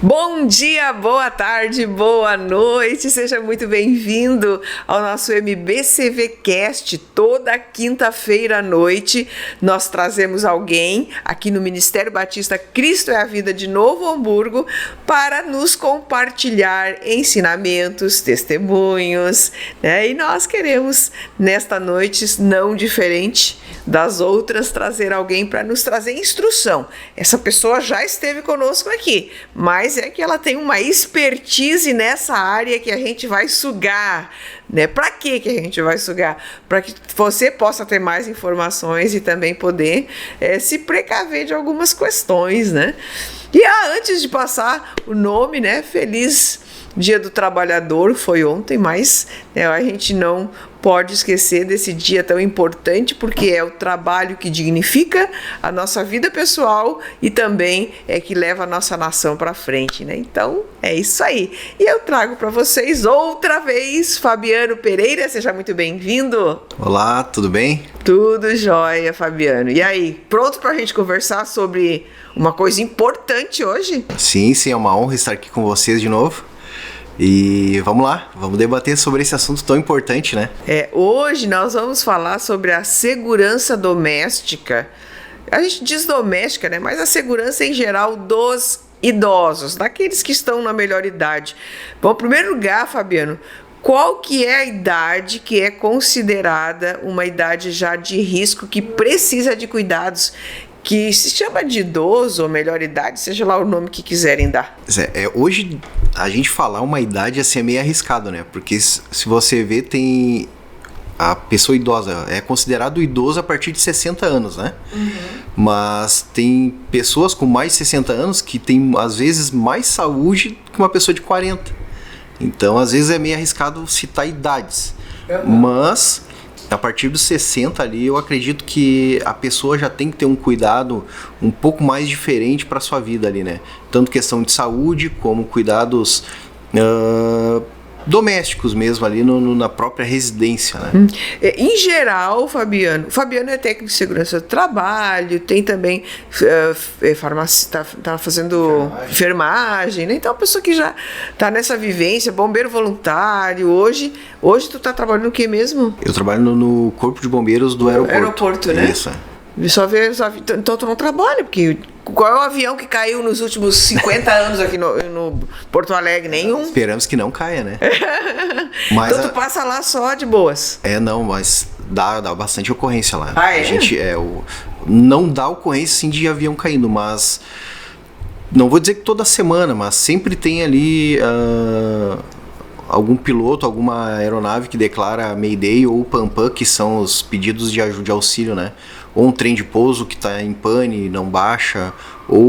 Bom dia, boa tarde, boa noite, seja muito bem-vindo ao nosso MBCV Cast. Toda quinta-feira à noite nós trazemos alguém aqui no Ministério Batista Cristo é a Vida de Novo Hamburgo para nos compartilhar ensinamentos, testemunhos, né? E nós queremos nesta noite, não diferente das outras, trazer alguém para nos trazer instrução. Essa pessoa já esteve conosco aqui, mas é que ela tem uma expertise nessa área que a gente vai sugar, né? Para que a gente vai sugar? Para que você possa ter mais informações e também poder se precaver de algumas questões, né? E antes de passar o nome, né? Feliz Dia do Trabalhador, foi ontem, mas a gente não pode esquecer desse dia tão importante, porque é o trabalho que dignifica a nossa vida pessoal e também é que leva a nossa nação para frente, né? Então, é isso aí. E eu trago para vocês outra vez Fabiano Pereira, seja muito bem-vindo. Olá, tudo bem? Tudo jóia, Fabiano. E aí, pronto para a gente conversar sobre uma coisa importante hoje? Sim, é uma honra estar aqui com vocês de novo. E vamos lá, vamos debater sobre esse assunto tão importante, né? Hoje nós vamos falar sobre a segurança doméstica. A gente diz doméstica, né? Mas a segurança em geral dos idosos, daqueles que estão na melhor idade. Bom, em primeiro lugar, Fabiano, qual que é a idade que é considerada uma idade já de risco, que precisa de cuidados, que se chama de idoso ou melhor idade, seja lá o nome que quiserem dar? Hoje a gente falar uma idade assim é meio arriscado, né? Porque se você vê, tem a pessoa idosa, é considerado idoso a partir de 60 anos, né? Uhum. Mas tem pessoas com mais de 60 anos que tem às vezes mais saúde que uma pessoa de 40. Então às vezes é meio arriscado citar idades. Uhum. Mas a partir dos 60 ali, eu acredito que a pessoa já tem que ter um cuidado um pouco mais diferente para sua vida ali, né? Tanto questão de saúde, como cuidados domésticos mesmo ali na própria residência, né? Em geral, Fabiano é técnico de segurança do trabalho, tem também farmácia, tá fazendo enfermagem, né? Então, a pessoa que já tá nessa vivência, bombeiro voluntário, hoje tu tá trabalhando o que mesmo? Eu trabalho no Corpo de Bombeiros do aeroporto. Aeroporto, né? Isso. Então tu não trabalha, porque qual é o avião que caiu nos últimos 50 anos aqui no Porto Alegre? Nenhum. Esperamos que não caia, né? Mas então tu passa lá só de boas. Não, mas dá bastante ocorrência lá. Ah, é? A gente não dá ocorrência sim de avião caindo, mas não vou dizer que toda semana, mas sempre tem ali algum piloto, alguma aeronave que declara Mayday ou PAN-PAN, que são os pedidos de auxílio, né? Ou um trem de pouso que está em pane, não baixa, ou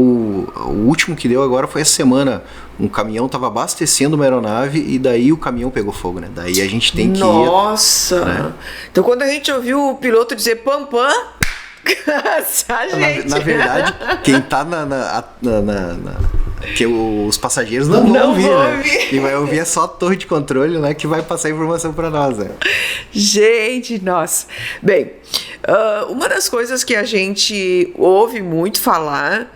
o último que deu agora foi essa semana, um caminhão estava abastecendo uma aeronave e daí o caminhão pegou fogo, né? Daí a gente tem que Nossa! Né? Então quando a gente ouviu o piloto dizer PAN-PAN, na verdade, quem tá que os passageiros não vão ouvir, né? Quem vai ouvir é só a torre de controle, né? Que vai passar a informação para nós, né? Gente, nossa. Bem, uma das coisas que a gente ouve muito falar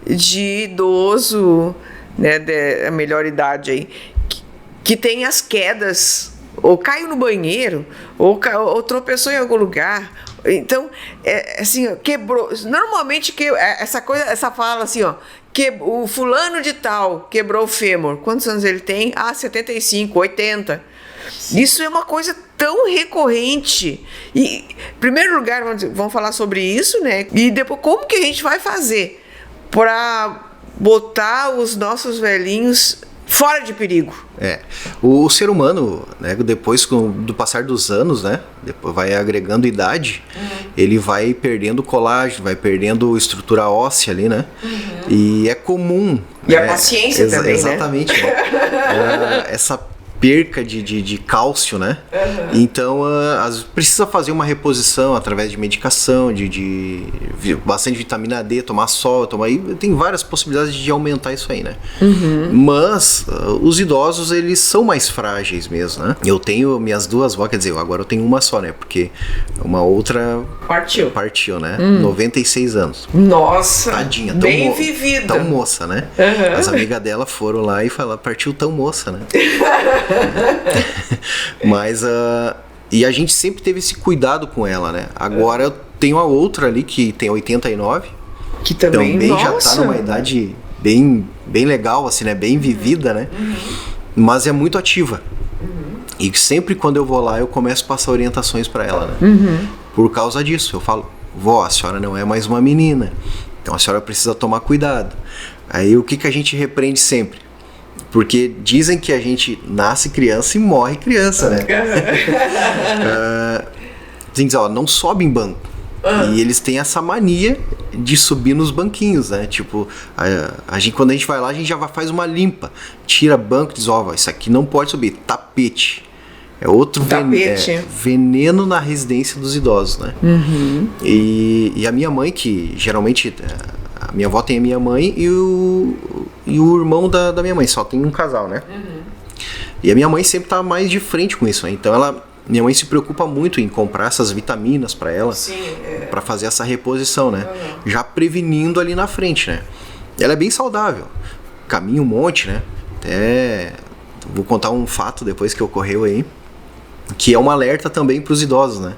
de idoso, né, da melhor idade aí, que tem as quedas, ou caiu no banheiro, ou tropeçou em algum lugar. Então, assim, quebrou. Normalmente, essa fala assim, ó, o fulano de tal quebrou o fêmur. Quantos anos ele tem? 75, 80. Isso é uma coisa tão recorrente. E, em primeiro lugar, vamos falar sobre isso, né? E depois, como que a gente vai fazer para botar os nossos velhinhos fora de perigo? O ser humano, né, depois do passar dos anos, né, depois vai agregando idade, ele vai perdendo colágeno, vai perdendo estrutura óssea ali, né? E é comum. E a paciência também, exatamente, né? Essa perca de cálcio, né? Então, precisa fazer uma reposição através de medicação, de bastante vitamina D, tomar sol, tem várias possibilidades de aumentar isso aí, né? Mas os idosos, eles são mais frágeis mesmo, né? Eu tenho minhas duas vó, quer dizer, agora eu tenho uma só, né? Porque uma outra partiu, né? 96 anos. Nossa! Tadinha, bem vivida. Tão moça, né? As amigas dela foram lá e falaram, partiu tão moça, né? Mas e a gente sempre teve esse cuidado com ela, né? Agora eu tenho a outra ali que tem 89, que também já tá numa idade bem legal, assim, né? Bem vivida, né? Mas é muito ativa. E sempre quando eu vou lá eu começo a passar orientações para ela, né? Por causa disso, eu falo, vó, a senhora não é mais uma menina, então a senhora precisa tomar cuidado. Aí o que a gente repreende sempre? Porque dizem que a gente nasce criança e morre criança, né? Tem que dizer, ó, não sobe em banco. E eles têm essa mania de subir nos banquinhos, né? Tipo, quando a gente vai lá, a gente já faz uma limpa. Tira banco e diz, ó, isso aqui não pode subir. Tapete. É outro veneno na residência dos idosos, né? E a minha mãe, que geralmente... A minha avó tem a minha mãe e o irmão da minha mãe, só tem um casal, né? E a minha mãe sempre tá mais de frente com isso, né? Então minha mãe se preocupa muito em comprar essas vitaminas para ela, para fazer essa reposição, né? Já prevenindo ali na frente, né? Ela é bem saudável, caminha um monte, né? Até vou contar um fato depois que ocorreu aí, que é um alerta também para os idosos, né?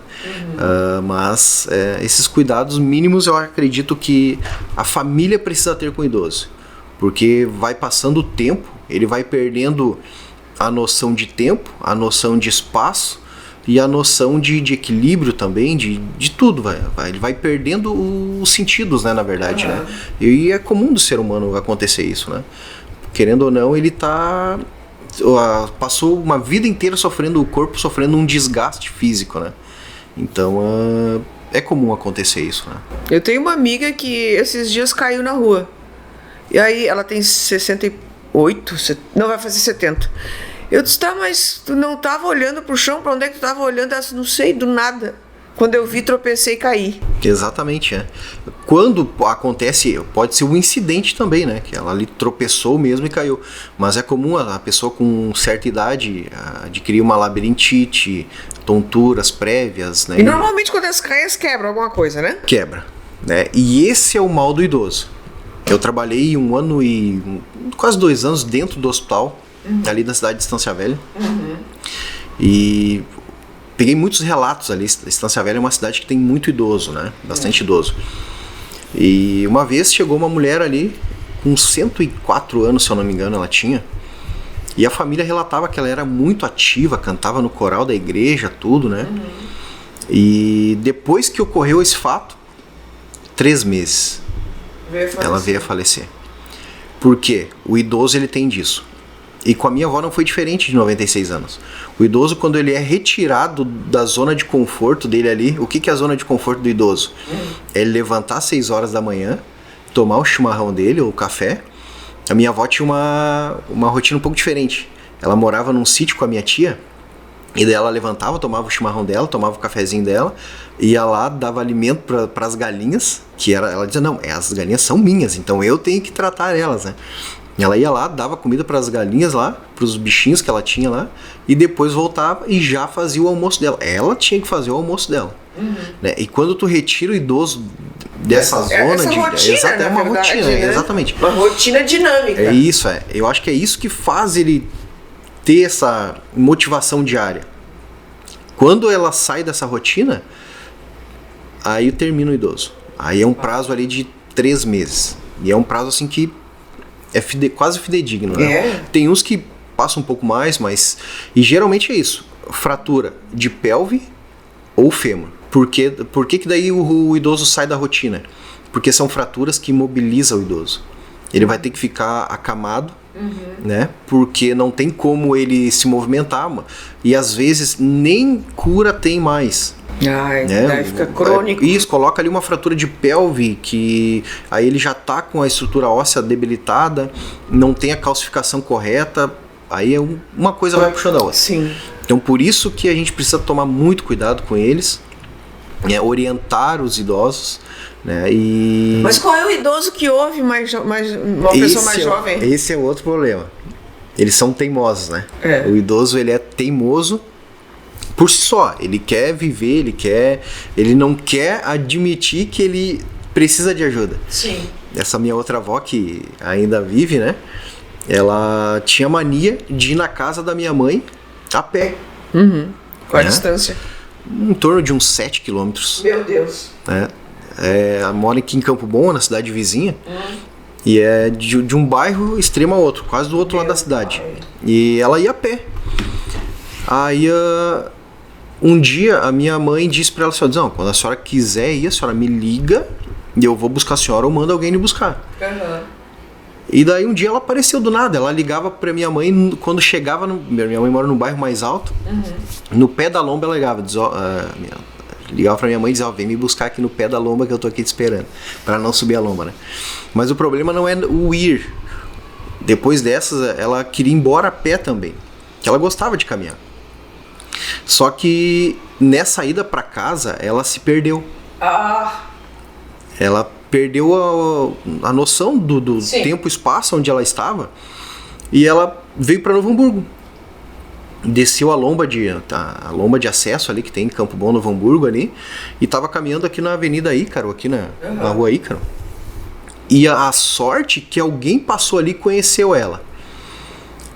Mas esses cuidados mínimos eu acredito que a família precisa ter com o idoso, porque vai passando o tempo, ele vai perdendo a noção de tempo, a noção de espaço e a noção de equilíbrio também, de tudo, ele vai perdendo os sentidos, né, na verdade, né? E é comum do ser humano acontecer isso, né? Querendo ou não, ele passou uma vida inteira sofrendo, o corpo sofrendo um desgaste físico, né? Então é comum acontecer isso, né? Eu tenho uma amiga que esses dias caiu na rua. E aí ela tem 68, não, vai fazer 70. Eu disse, tá, mas tu não tava olhando pro chão? Pra onde é que tu tava olhando? Ela disse, não sei, do nada. Quando eu vi, tropecei e caí. Exatamente, Quando acontece, pode ser um incidente também, né? Que ela ali tropeçou mesmo e caiu. Mas é comum a pessoa com certa idade adquirir uma labirintite, tonturas prévias, né? E normalmente quando elas caem, elas quebram alguma coisa, né? Quebra, né? E esse é o mal do idoso. Eu trabalhei 1 ano e quase 2 anos dentro do hospital, ali da cidade de Estância Velha. E peguei muitos relatos ali. Estância Velha é uma cidade que tem muito idoso, né? Bastante idoso. E uma vez chegou uma mulher ali, com 104 anos, se eu não me engano, ela tinha. E a família relatava que ela era muito ativa, cantava no coral da igreja, tudo, né? E depois que ocorreu esse fato, 3 meses, ela veio a falecer. Por quê? O idoso, ele tem disso. E com a minha avó não foi diferente, de 96 anos. O idoso, quando ele é retirado da zona de conforto dele ali, o que é a zona de conforto do idoso? É ele levantar às 6 horas da manhã, tomar o chimarrão dele, ou o café. A minha avó tinha uma rotina um pouco diferente. Ela morava num sítio com a minha tia, e daí ela levantava, tomava o chimarrão dela, tomava o cafezinho dela, ia lá, dava alimento para as galinhas, ela dizia, não, as galinhas são minhas, então eu tenho que tratar elas, né? Ela ia lá, dava comida para as galinhas lá, para os bichinhos que ela tinha lá, e depois voltava e já fazia o almoço dela. Ela tinha que fazer o almoço dela. Né? E quando tu retira o idoso dessa zona de... rotina, é uma rotina, né? Exatamente. Uma rotina dinâmica. É isso, eu acho que é isso que faz ele ter essa motivação diária. Quando ela sai dessa rotina, aí termina o idoso. Aí é um prazo ali de 3 meses. E é um prazo assim que é quase fidedigno, né? Tem uns que passam um pouco mais, mas... E geralmente é isso. Fratura de pelve ou fêmur. Por que daí o idoso sai da rotina? Porque são fraturas que imobilizam o idoso. Ele vai ter que ficar acamado, né? Porque não tem como ele se movimentar. E às vezes nem cura tem mais. Ai, daí fica crônico. Isso, coloca ali uma fratura de pelve, que aí ele já tá com a estrutura óssea debilitada, não tem a calcificação correta, Aí uma coisa vai puxando a outra. Sim. Então por isso que a gente precisa tomar muito cuidado com eles, orientar os idosos, né? Mas qual é o idoso que ouve uma pessoa mais jovem? Esse é outro problema. Eles são teimosos, né? O idoso, ele é teimoso por si só. Ele quer viver, ele não quer admitir que ele precisa de ajuda. Sim. Essa minha outra avó, que ainda vive, né? Ela tinha mania de ir na casa da minha mãe a pé. Qual a distância? Em torno de uns 7 quilômetros. Meu Deus. Né? Ela mora aqui em Campo Bom, na cidade vizinha. E é de um bairro extremo a outro, quase do outro lado da cidade. E ela ia a pé. Aí um dia a minha mãe disse pra ela assim, não, quando a senhora quiser ir, a senhora me liga e eu vou buscar a senhora ou mando alguém me buscar. E daí um dia ela apareceu do nada, ela ligava pra minha mãe quando chegava, minha mãe mora num bairro mais alto, no pé da lomba ela ligava pra minha mãe e dizia, vem me buscar aqui no pé da lomba que eu tô aqui te esperando, pra não subir a lomba, né? Mas o problema não é o ir. Depois dessas, ela queria ir embora a pé também, que ela gostava de caminhar. Só que nessa ida pra casa, ela se perdeu. Ela perdeu a noção do tempo e espaço onde ela estava, e ela veio pra Novo Hamburgo. Desceu a lomba de acesso ali que tem em Campo Bom, Novo Hamburgo ali, e tava caminhando aqui na Avenida Ícaro, aqui na Rua Ícaro. E a sorte que alguém passou ali e conheceu ela.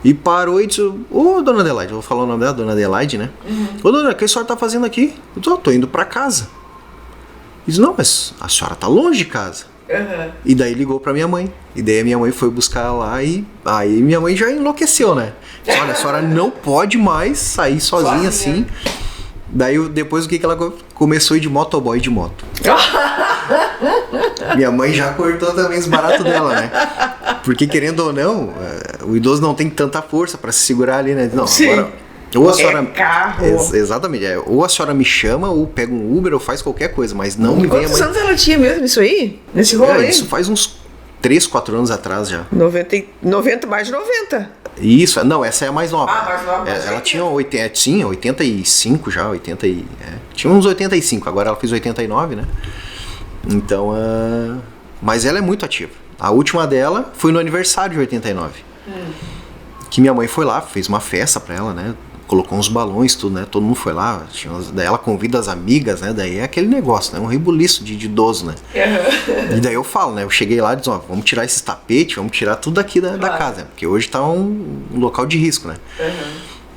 E parou e disse, ô dona Adelaide, eu vou falar o nome dela, dona Adelaide, né? Ô dona, o que a senhora tá fazendo aqui? Eu disse, tô indo pra casa. Ele disse, não, mas a senhora tá longe de casa. E daí ligou pra minha mãe. E daí a minha mãe foi buscar ela lá e aí minha mãe já enlouqueceu, né? Disse, olha, a senhora não pode mais sair sozinha assim. Daí depois o que ela começou a ir de motoboy de moto. Minha mãe já cortou também os baratos dela, né? Porque querendo ou não, o idoso não tem tanta força pra se segurar ali, né? Não, sim. Agora, ou a senhora, carro. Exatamente. Ou a senhora me chama, ou pega um Uber, ou faz qualquer coisa, mas não me venha... Quantos anos ela tinha mesmo isso aí? Nesse rolê? Isso faz uns 3, 4 anos atrás já. 90, mais de 90. Isso, não, essa é a mais nova. Mais nova. Ela tinha 85 já, tinha uns 85, agora ela fez 89, né? Então, mas ela é muito ativa. A última dela foi no aniversário de 89. Que minha mãe foi lá, fez uma festa pra ela, né? Colocou uns balões, tudo, né? Todo mundo foi lá. Daí ela convida as amigas, né? Daí é aquele negócio, né? Um rebuliço de idoso, né? E daí eu falo, né? Eu cheguei lá e disse, vamos tirar esses tapetes, vamos tirar tudo aqui da casa, né? Porque hoje tá um local de risco, né?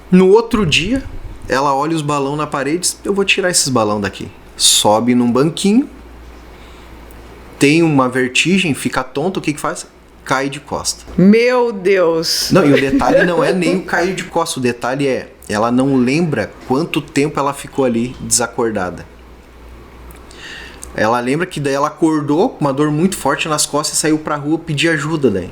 No outro dia, ela olha os balões na parede e diz, eu vou tirar esses balões daqui. Sobe num banquinho, tem uma vertigem, fica tonto, o que faz? Cai de costa. Meu Deus! Não, e o detalhe não é nem o cair de costa, o detalhe é, ela não lembra quanto tempo ela ficou ali desacordada. Ela lembra que daí ela acordou com uma dor muito forte nas costas e saiu pra rua pedir ajuda daí.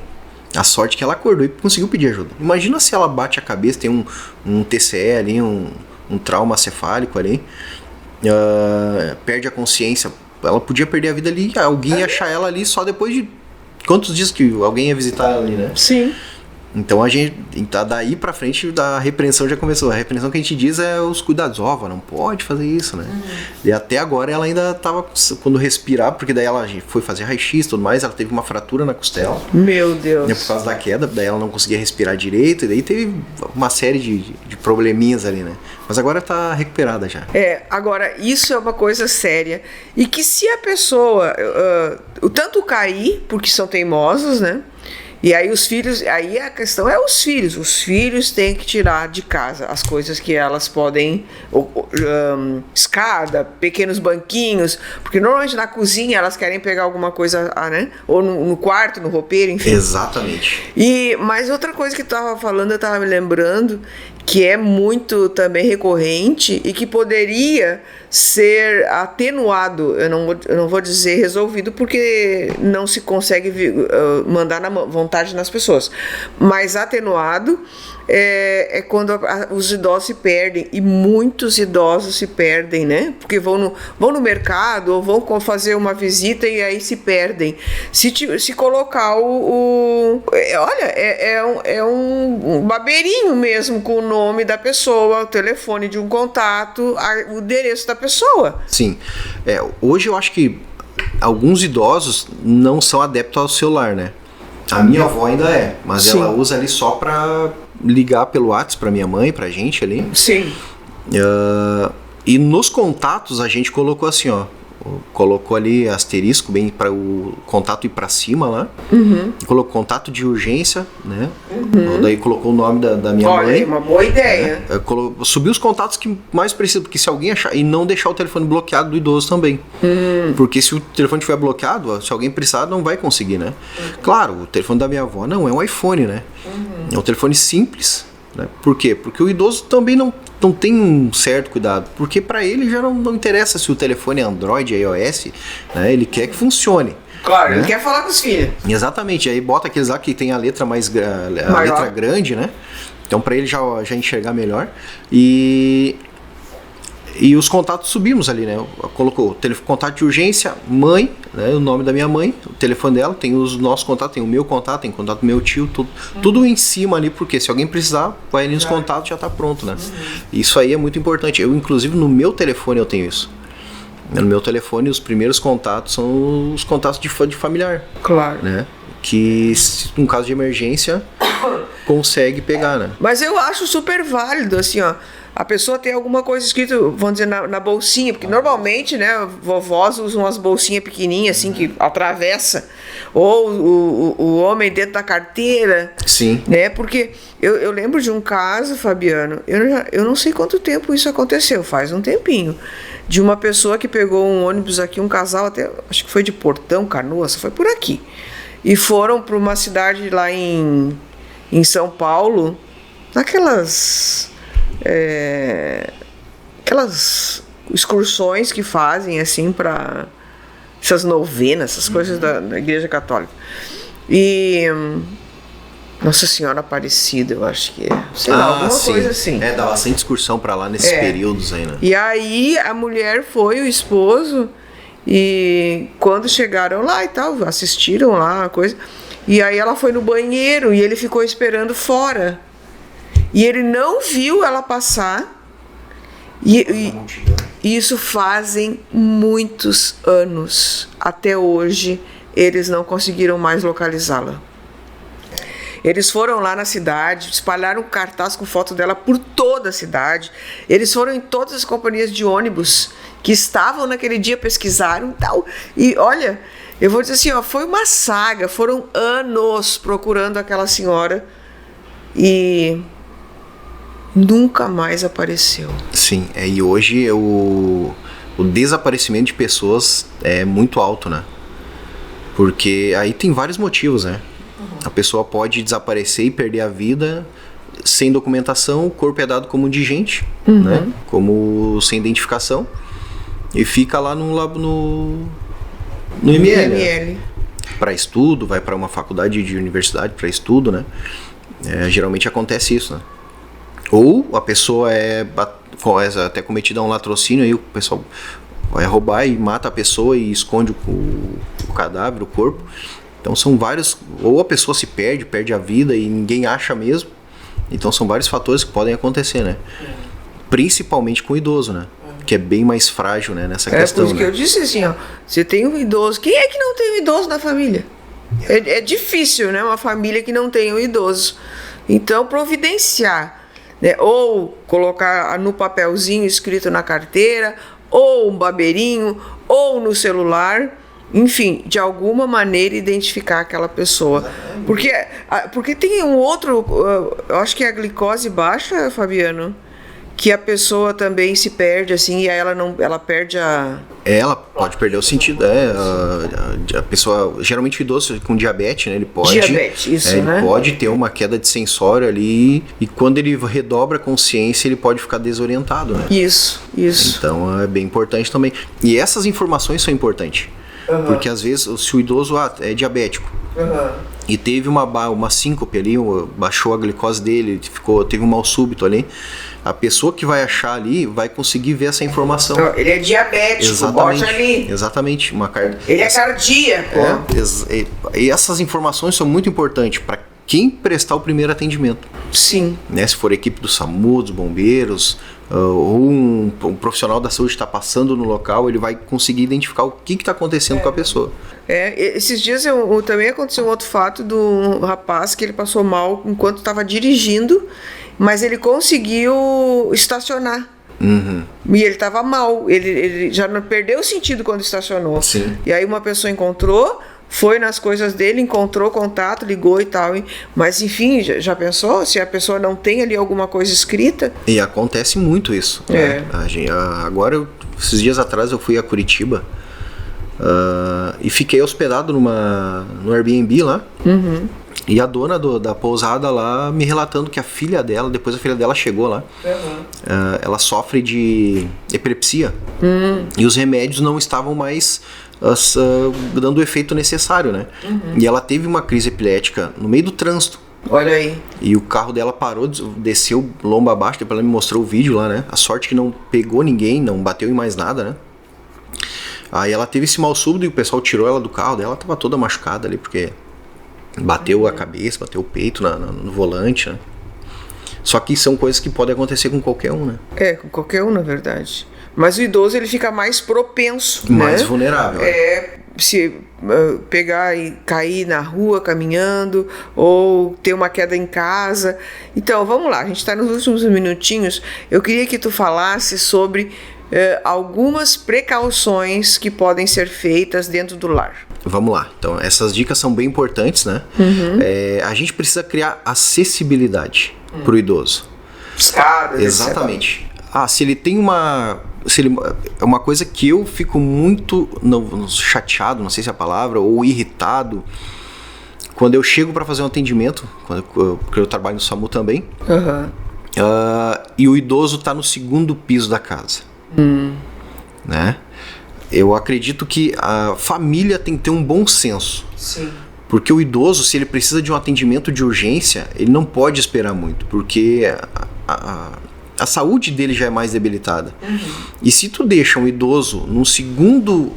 A sorte que ela acordou e conseguiu pedir ajuda. Imagina se ela bate a cabeça, tem um TCE ali, um trauma cefálico ali, perde a consciência. Ela podia perder a vida ali, alguém ia achar ela ali só depois de quantos dias que alguém ia visitar ela ali, né? Sim. Então a gente, daí pra frente, a repreensão já começou. A repreensão que a gente diz é os cuidados. Não pode fazer isso, né? E até agora ela ainda tava, quando respirar, porque daí ela foi fazer raio-x e tudo mais, ela teve uma fratura na costela. Meu Deus. Por causa da queda, daí ela não conseguia respirar direito, e daí teve uma série de probleminhas ali, né? Mas agora tá recuperada já. Agora, isso é uma coisa séria. E que se a pessoa, tanto cair, porque são teimosos, né? E aí os filhos, aí a questão é os filhos têm que tirar de casa as coisas que elas podem, escada, pequenos banquinhos, porque normalmente na cozinha elas querem pegar alguma coisa, né? Ou no quarto, no roupeiro, enfim. Exatamente. Mas outra coisa que tu estava falando, eu estava me lembrando, que é muito também recorrente e que poderia ser atenuado. Eu não vou dizer resolvido, porque não se consegue mandar na vontade nas pessoas, mas atenuado é quando os idosos se perdem, e muitos idosos se perdem, né? Porque vão no mercado ou vão fazer uma visita e aí se perdem. Se colocar olha, é um babeirinho mesmo com o nome da pessoa, o telefone de um contato, o endereço da pessoa. Sim. Hoje eu acho que alguns idosos não são adeptos ao celular, né? A minha avó ainda mas sim, ela usa ali só para ligar pelo WhatsApp para minha mãe, pra gente ali. Sim. E nos contatos a gente colocou assim, ó. Colocou ali asterisco bem para o contato ir para cima lá. Colocou contato de urgência, né? Daí colocou o nome da minha mãe. Olha, uma boa ideia. Subiu os contatos que mais precisa, porque se alguém achar, e não deixar o telefone bloqueado do idoso também. Porque se o telefone estiver bloqueado, se alguém precisar, não vai conseguir, né? Claro, o telefone da minha avó não é um iPhone, né? É um telefone simples, né? Por quê? Porque o idoso também não tem um certo cuidado, porque para ele já não interessa se o telefone é Android, iOS, né? Ele quer que funcione. Claro, né? Ele quer falar com os filhos. Exatamente, aí bota aqueles lá que tem a letra a letra grande, né? Então para ele já enxergar melhor. E os contatos subimos ali, né? Colocou contato de urgência, mãe, né? O nome da minha mãe, o telefone dela, tem os nossos contatos, tem o meu contato, tem o contato do meu tio, tudo em cima ali, porque se alguém precisar, vai ali nos contatos, já tá pronto, né? Isso aí é muito importante. Eu, inclusive, no meu telefone eu tenho isso. No meu telefone, os primeiros contatos são os contatos de familiar. Claro. Né? Que, num caso de emergência, consegue pegar, né? Mas eu acho super válido, assim, ó. A pessoa tem alguma coisa escrita, vamos dizer, na bolsinha, porque normalmente, né, vovós usam umas bolsinhas pequenininhas, assim, que atravessa, ou o homem dentro da carteira. Sim. Né, porque eu lembro de um caso, Fabiano, eu não sei quanto tempo isso aconteceu, faz um tempinho, de uma pessoa que pegou um ônibus aqui, um casal, até, acho que foi de Portão, Canoas, foi por aqui, e foram para uma cidade lá em São Paulo, naquelas... aquelas excursões que fazem assim para essas novenas, essas coisas da Igreja Católica. E Nossa Senhora Aparecida, eu acho que é, sei lá, alguma coisa assim. Dá bastante excursão para lá nesses períodos aí, né? E aí a mulher foi, o esposo, e quando chegaram lá e tal, assistiram lá a coisa, e aí ela foi no banheiro e ele ficou esperando fora. E ele não viu ela passar. E isso fazem muitos anos. Até hoje, eles não conseguiram mais localizá-la. Eles foram lá na cidade, espalharam cartaz com foto dela por toda a cidade. Eles foram em todas as companhias de ônibus que estavam naquele dia, pesquisaram e tal. E olha, eu vou dizer assim, ó, foi uma saga. Foram anos procurando aquela senhora. E... nunca mais apareceu. Sim, e hoje o desaparecimento de pessoas é muito alto, né? Porque aí tem vários motivos, né? A pessoa pode desaparecer e perder a vida sem documentação, o corpo é dado como indigente, né? Como sem identificação, e fica lá no IML. Né? Para estudo, vai para uma faculdade de universidade para estudo, né? Geralmente acontece isso, né? Ou a pessoa é até cometida um latrocínio, aí o pessoal vai roubar e mata a pessoa e esconde o cadáver, o corpo. Então são vários, ou a pessoa se perde a vida e ninguém acha mesmo. Então são vários fatores que podem acontecer, né? Principalmente com o idoso, né? Que é bem mais frágil, né, nessa questão. Por isso que eu disse assim, ó, você tem um idoso, quem é que não tem um idoso na família? É difícil, né? Uma família que não tem um idoso. Então providenciar, né, ou colocar no papelzinho escrito na carteira, ou um babeirinho, ou no celular, enfim, de alguma maneira identificar aquela pessoa. Porque tem um outro, eu acho que é a glicose baixa, Fabiano, que a pessoa também se perde, assim, e aí ela perde a... Ela pode perder o sentido, a pessoa, geralmente o idoso com diabetes, né, ele pode... Diabetes, isso, ele né? pode ter uma queda de sensório ali, e quando ele redobra a consciência, ele pode ficar desorientado, né? Isso. Então é bem importante também. E essas informações são importantes, porque às vezes, se o idoso é diabético, e teve uma síncope ali, baixou a glicose dele, teve um mal súbito ali, a pessoa que vai achar ali vai conseguir ver essa informação. Ele é diabético, Exatamente, bote ali. Exatamente. Ele é cardíaco. E essas informações são muito importantes para quem prestar o primeiro atendimento. Sim. Né? Se for a equipe do SAMU, dos bombeiros, ou um profissional da saúde está passando no local, ele vai conseguir identificar o que está acontecendo com a pessoa. Esses dias também aconteceu um outro fato de um rapaz que ele passou mal enquanto estava dirigindo, mas ele conseguiu estacionar. E ele estava mal, ele já não perdeu o sentido quando estacionou. Sim. E aí uma pessoa encontrou, foi nas coisas dele, encontrou contato, ligou e tal. Mas enfim, já pensou? Se a pessoa não tem ali alguma coisa escrita? E acontece muito isso. Né? Agora, esses dias atrás eu fui a Curitiba e fiquei hospedado no Airbnb lá. E a dona da pousada lá me relatando que a filha dela, depois a filha dela chegou lá, ela sofre de epilepsia e os remédios não estavam mais dando o efeito necessário, né? E ela teve uma crise epilética no meio do trânsito. Olha aí. E o carro dela parou, desceu lomba abaixo, depois ela me mostrou o vídeo lá, né? A sorte que não pegou ninguém, não bateu em mais nada, né? Aí ela teve esse mal súbito e o pessoal tirou ela do carro dela, ela tava toda machucada ali, porque bateu a cabeça, bateu o peito no volante, né? Só que são coisas que podem acontecer com qualquer um, né? Com qualquer um, na verdade. Mas o idoso, ele fica mais propenso, mais né? vulnerável. Se pegar e cair na rua caminhando, ou ter uma queda em casa. Então, vamos lá, a gente está nos últimos minutinhos. Eu queria que tu falasse sobre algumas precauções que podem ser feitas dentro do lar. Vamos lá, então essas dicas são bem importantes, né? A gente precisa criar acessibilidade para o idoso. Escadas. Exatamente. Se ele tem é uma coisa que eu fico muito chateado, não sei se é a palavra, ou irritado, quando eu chego para fazer um atendimento, porque eu trabalho no SAMU também, e o idoso está no segundo piso da casa. Né? Eu acredito que a família tem que ter um bom senso. Sim. Porque o idoso, se ele precisa de um atendimento de urgência, ele não pode esperar muito, porque a saúde dele já é mais debilitada. E se tu deixa um idoso no segundo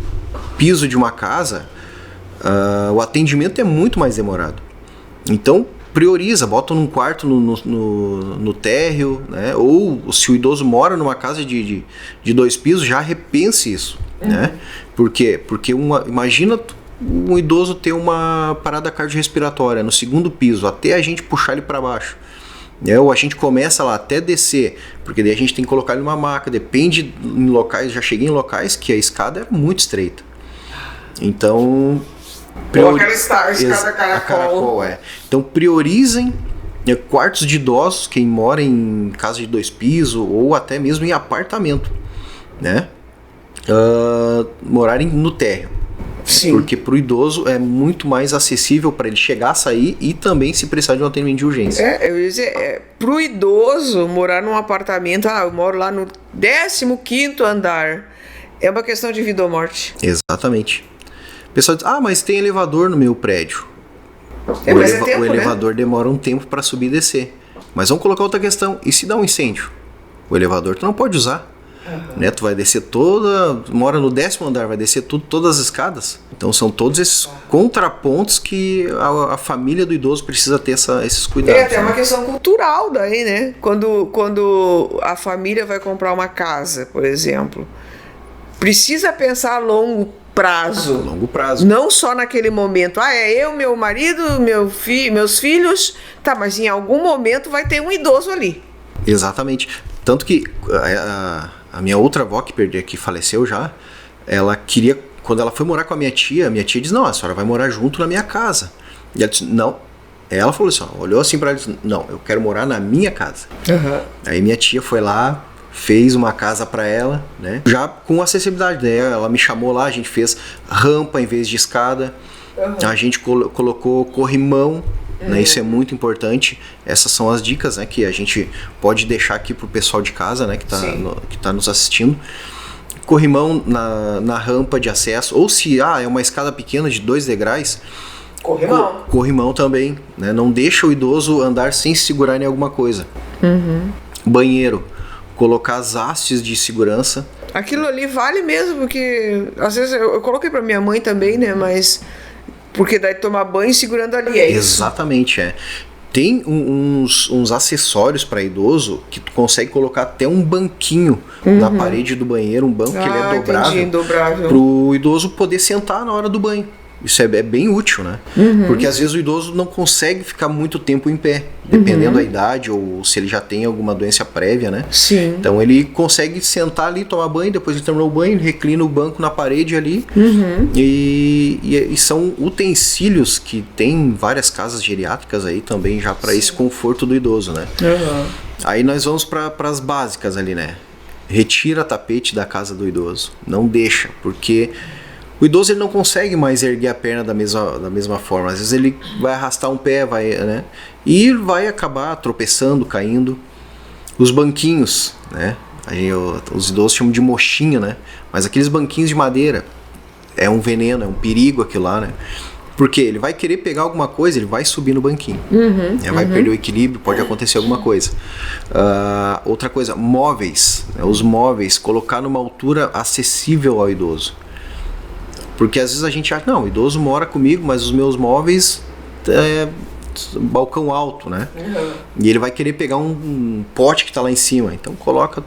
piso de uma casa, o atendimento é muito mais demorado. Então, prioriza, bota num quarto no térreo, né? Ou se o idoso mora numa casa de 2 pisos, já repense isso. Né? Por quê? Porque imagina um idoso ter uma parada cardiorrespiratória no segundo piso, até a gente puxar ele para baixo. Ou a gente começa lá até descer, porque daí a gente tem que colocar ele numa maca, depende em locais, já cheguei em locais que a escada é muito estreita. Então... Ou aquela escada caracol. Então priorizem quartos de idosos, quem mora em casa de 2 pisos, ou até mesmo em apartamento, né? Morarem no térreo. Sim. Porque para o idoso é muito mais acessível para ele chegar a sair e também se precisar de um atendimento de urgência. Eu ia dizer, para o idoso morar num apartamento, eu moro lá no 15º andar, é uma questão de vida ou morte. Exatamente. O pessoal diz, mas tem elevador no meu prédio. O elevador demora um tempo para subir e descer. Mas vamos colocar outra questão, e se dá um incêndio? O elevador tu não pode usar. Né? Tu vai descer mora no 10º andar, vai descer todas as escadas. Então são todos esses contrapontos que a família do idoso precisa ter esses cuidados. É até uma questão cultural daí, né? Quando a família vai comprar uma casa, por exemplo, precisa pensar a longo prazo. Não só naquele momento. Eu, meu marido, meus filhos. Tá, mas em algum momento vai ter um idoso ali. Exatamente. Tanto que a minha outra avó que faleceu já, ela queria, quando ela foi morar com a minha tia disse, não, a senhora vai morar junto na minha casa. E ela disse, não. Ela falou assim, olhou assim pra ela e disse, não, eu quero morar na minha casa. Aí minha tia foi lá, fez uma casa para ela, né? Já com acessibilidade, né? Ela me chamou lá, a gente fez rampa em vez de escada, a gente colocou corrimão, né? Isso é muito importante. Essas são as dicas, né, que a gente pode deixar aqui pro pessoal de casa, né, que tá nos assistindo. Corrimão na rampa de acesso, ou se é uma escada pequena de 2 degraus, corrimão também, né? Não deixa o idoso andar sem se segurar em alguma coisa. Banheiro, colocar as hastes de segurança. Aquilo ali vale mesmo, porque às vezes eu coloquei pra minha mãe também, né? Mas porque daí tomar banho segurando ali, é isso? Exatamente, Tem uns acessórios para idoso que tu consegue colocar até um banquinho na parede do banheiro, um banco que ele é dobrável, pro idoso poder sentar na hora do banho. Isso é bem útil, né? Porque às vezes o idoso não consegue ficar muito tempo em pé, dependendo da idade ou se ele já tem alguma doença prévia, né? Sim. Então ele consegue sentar ali, tomar banho, depois ele terminou o banho, reclina o banco na parede ali. E são utensílios que tem várias casas geriátricas aí também já para esse conforto do idoso, né? Aí nós vamos para as básicas ali, né? Retira tapete da casa do idoso. Não deixa, porque o idoso ele não consegue mais erguer a perna da mesma forma. Às vezes ele vai arrastar um pé, né? E vai acabar tropeçando, caindo. Os banquinhos, né? Os idosos chamam de mochinho, né? Mas aqueles banquinhos de madeira é um veneno, é um perigo aquilo lá, né? Porque ele vai querer pegar alguma coisa, ele vai subir no banquinho. Vai perder o equilíbrio, pode acontecer alguma coisa. Outra coisa, móveis. Né? Os móveis, colocar numa altura acessível ao idoso. Porque às vezes a gente acha, não, o idoso mora comigo, mas os meus móveis balcão alto, né? E ele vai querer pegar um pote que está lá em cima. Então coloca,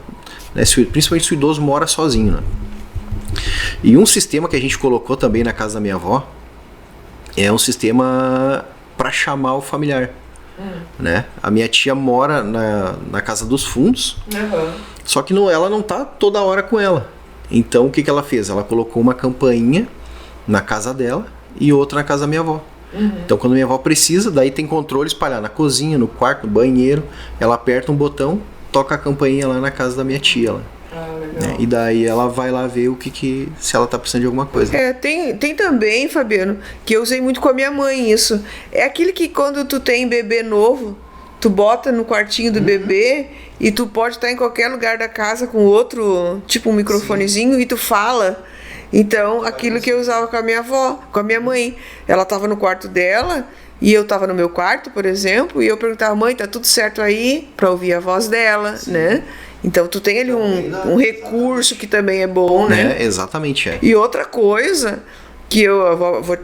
né, principalmente se o idoso mora sozinho, né? E um sistema que a gente colocou também na casa da minha avó é um sistema para chamar o familiar. Né? A minha tia mora na casa dos fundos, só que ela não tá toda hora com ela. Então o que ela fez? Ela colocou uma campainha na casa dela e outra na casa da minha avó. Então quando minha avó precisa, daí tem controle espalhado na cozinha, no quarto, no banheiro. Ela aperta um botão, toca a campainha lá na casa da minha tia. Né? E daí ela vai lá ver se ela tá precisando de alguma coisa. Tem também, Fabiano, que eu usei muito com a minha mãe isso. É aquele que quando tu tem bebê novo, tu bota no quartinho do bebê e tu pode estar em qualquer lugar da casa com outro, tipo um microfonezinho, e tu fala. Então, aquilo que eu usava com a minha avó, com a minha mãe. Ela estava no quarto dela e eu estava no meu quarto, por exemplo, e eu perguntava, mãe, tá tudo certo aí? Para ouvir a voz dela, né? Então, tu tem ali um recurso que também é bom, né? Exatamente, E outra coisa que eu vou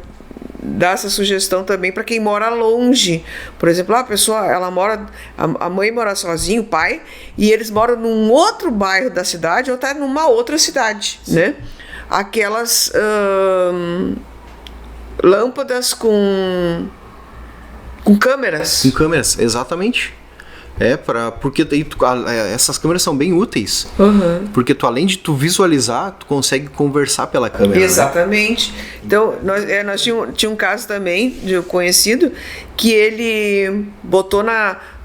dar essa sugestão também para quem mora longe. Por exemplo, a pessoa, a mãe mora sozinha, o pai, e eles moram num outro bairro da cidade ou tá numa outra cidade, né? Aquelas lâmpadas com câmeras. Com câmeras, exatamente. Porque essas câmeras são bem úteis. Porque além de tu visualizar, tu consegue conversar pela câmera. Exatamente. Né? Então, nós tinha um caso também de um conhecido que ele botou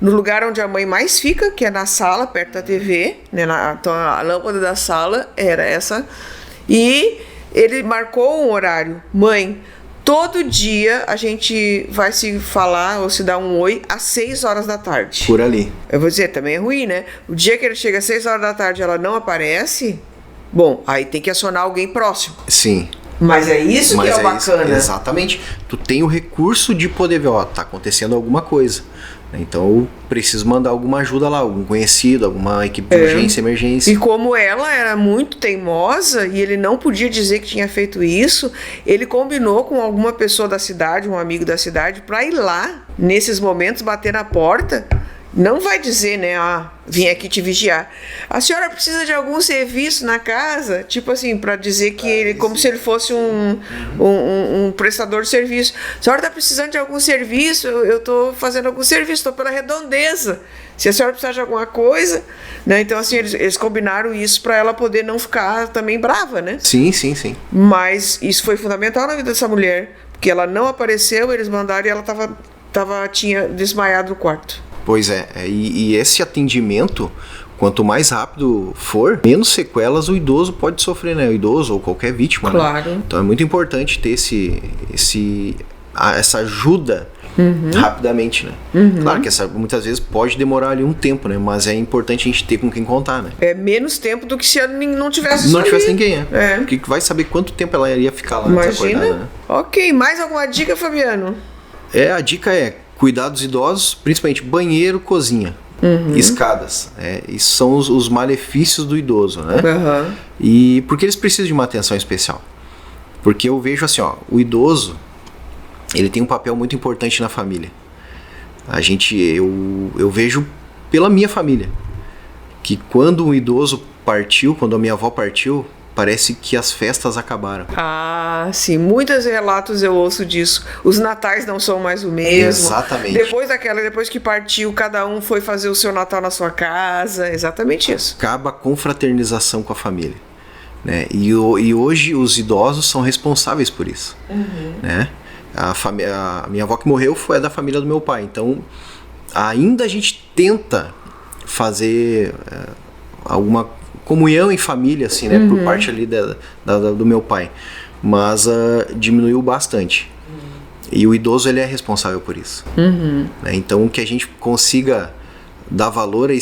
no lugar onde a mãe mais fica, que é na sala, perto da TV, né? Então a lâmpada da sala era essa. E ele marcou um horário. Mãe, todo dia a gente vai se falar ou se dar um oi às 6 horas da tarde. Por ali. Eu vou dizer, também é ruim, né? O dia que ele chega às 6 horas da tarde e ela não aparece, bom, aí tem que acionar alguém próximo. Sim. Mas é isso que é o bacana. Exatamente. Tu tem o recurso de poder ver, tá acontecendo alguma coisa. Então eu preciso mandar alguma ajuda lá, algum conhecido, alguma equipe de urgência, emergência. E como ela era muito teimosa e ele não podia dizer que tinha feito isso, ele combinou com alguma pessoa da cidade, um amigo da cidade, para ir lá, nesses momentos, bater na porta. Não vai dizer, né, vim aqui te vigiar. A senhora precisa de algum serviço na casa? Tipo assim, para dizer que ele, como se ele fosse um prestador de serviço. A senhora está precisando de algum serviço? Eu estou fazendo algum serviço, estou pela redondeza. Se a senhora precisar de alguma coisa, né? Então, assim, eles combinaram isso para ela poder não ficar também brava, né? Sim. Mas isso foi fundamental na vida dessa mulher, porque ela não apareceu, eles mandaram e ela tinha desmaiado no quarto. Pois e esse atendimento quanto mais rápido for, menos sequelas o idoso pode sofrer, né? O idoso ou qualquer vítima. Claro. Né? Então é muito importante ter essa ajuda rapidamente, né? Claro que muitas vezes pode demorar ali um tempo, né? Mas é importante a gente ter com quem contar, né? É menos tempo do que se não tivesse Não tivesse ali. ninguém, Porque vai saber quanto tempo ela iria ficar lá Imagina. Né? Ok, mais alguma dica, Fabiano? A dica é cuidar dos idosos, principalmente banheiro, cozinha, escadas. Isso são os malefícios do idoso, né? E porque eles precisam de uma atenção especial. Porque eu vejo assim, o idoso, ele tem um papel muito importante na família. Eu vejo pela minha família, que quando um idoso partiu, quando a minha avó partiu, parece que as festas acabaram. Ah, sim. Muitos relatos eu ouço disso. Os natais não são mais o mesmo. Exatamente. Depois que partiu, cada um foi fazer o seu Natal na sua casa. Exatamente isso. Acaba a confraternização com a família. Né? E hoje os idosos são responsáveis por isso. Né? A minha avó que morreu foi da família do meu pai. Então, ainda a gente tenta fazer alguma comunhão em família, assim, né? Por parte ali do meu pai. Mas diminuiu bastante. E o idoso, ele é responsável por isso. Né? Então, que a gente consiga dar valor a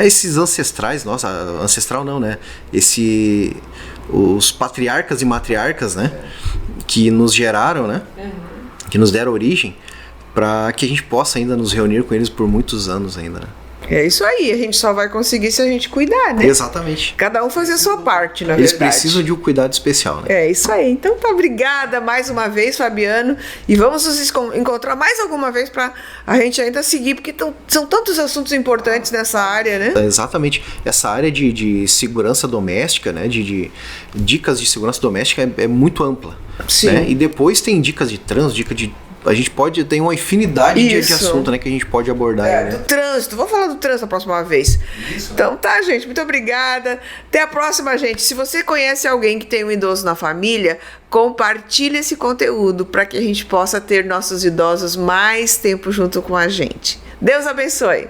esses ancestrais, nossa, ancestral não, né? Os patriarcas e matriarcas, né? Que nos geraram, né? Que nos deram origem, para que a gente possa ainda nos reunir com eles por muitos anos ainda, né? É isso aí, a gente só vai conseguir se a gente cuidar, né? Exatamente. Cada um fazer a sua parte, na Eles verdade. precisam de um cuidado especial, né? É isso aí. Então tá, obrigada mais uma vez, Fabiano. E vamos nos encontrar mais alguma vez para a gente ainda seguir, porque são tantos assuntos importantes nessa área, né? Exatamente. Essa área de segurança doméstica, né? De dicas de segurança doméstica é muito ampla. Sim. Né? E depois tem dicas de trânsito, a gente tem uma infinidade de assunto, né, que a gente pode abordar. Né? Do trânsito. Vamos falar do trânsito a próxima vez. Isso. Então tá, gente. Muito obrigada. Até a próxima, gente. Se você conhece alguém que tem um idoso na família, compartilhe esse conteúdo para que a gente possa ter nossos idosos mais tempo junto com a gente. Deus abençoe.